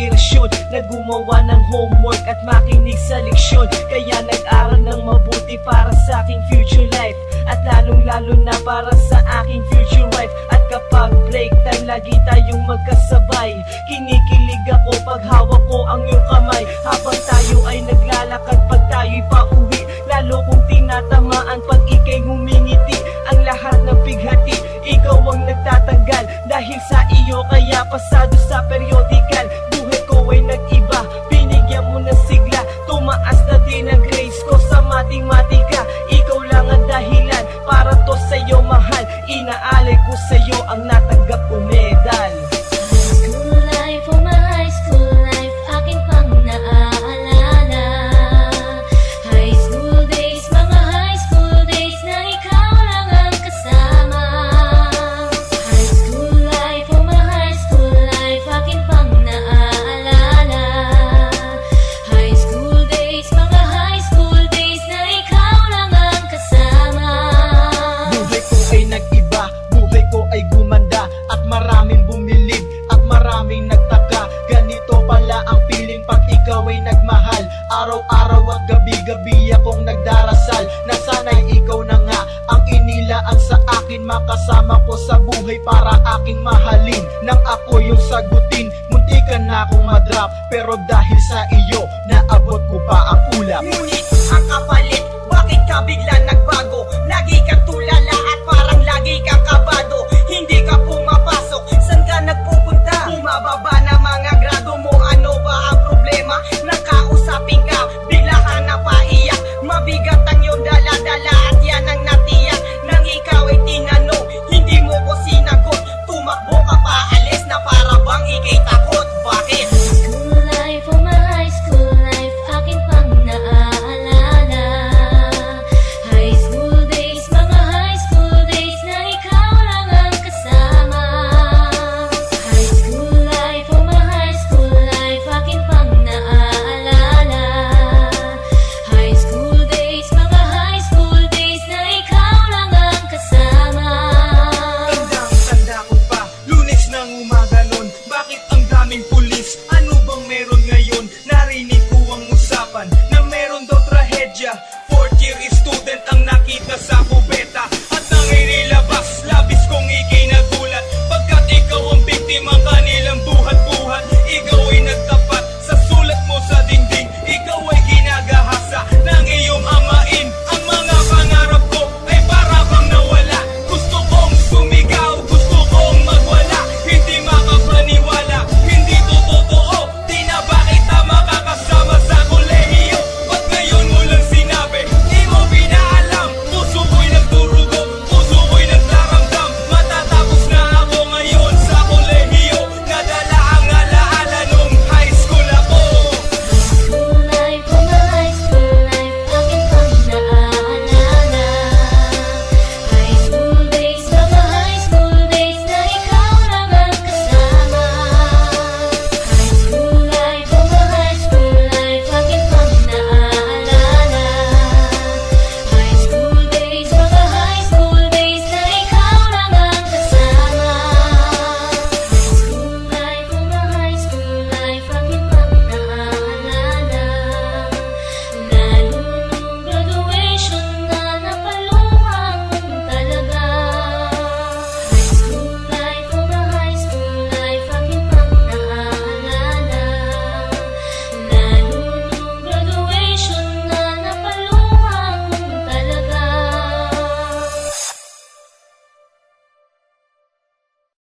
inspirasyon na gumawa ng homework at makinig sa leksyon. Kaya nag-aral ng mabuti para sa aking future life, at lalong-lalo na para sa aking future wife. At kapag break time, lagi tayong magkasabay. Kinikilig ako pag hawak ko ang iyong kamay, habang tayo ay naglalakad pag tayo'y pauwi. Lalo kong tinatamaan pag ika'y ngumingiti. Ang lahat ng bighati, ikaw ang nagtatanggal. Dahil sa iyo kaya pasado sa periodical. Buhay ko ay nag-iba, binigyan mo ng sigla. Tumaas na din ang grades ko sa matematika. Ikaw lang ang dahilan para to sa'yo mahal. Inaalay ko sa'yo ang natanggap kong medal. High school life, oh my high school life, akin pang naaalala. High school days, mga high school days na ikaw lang ang kasama. High school life, oh my high school life, akin pang naaalala. High school days, mga high school days na ikaw lang ang kasama. Buhay ko ay nag-iba, buhay ko ay gumanda, at maraming bumilib, at maraming nagtaka. Ganito pala ang feeling pag ikaw ay nagmahal. Araw-araw at gabi-gabi akong nagdarasal na sana'y ikaw na nga ang inilaan sa akin. Makasama ko sa buhay para aking mahalin. Nang ako yung sagutin, muntikan na akong madrop, pero dahil sa iyo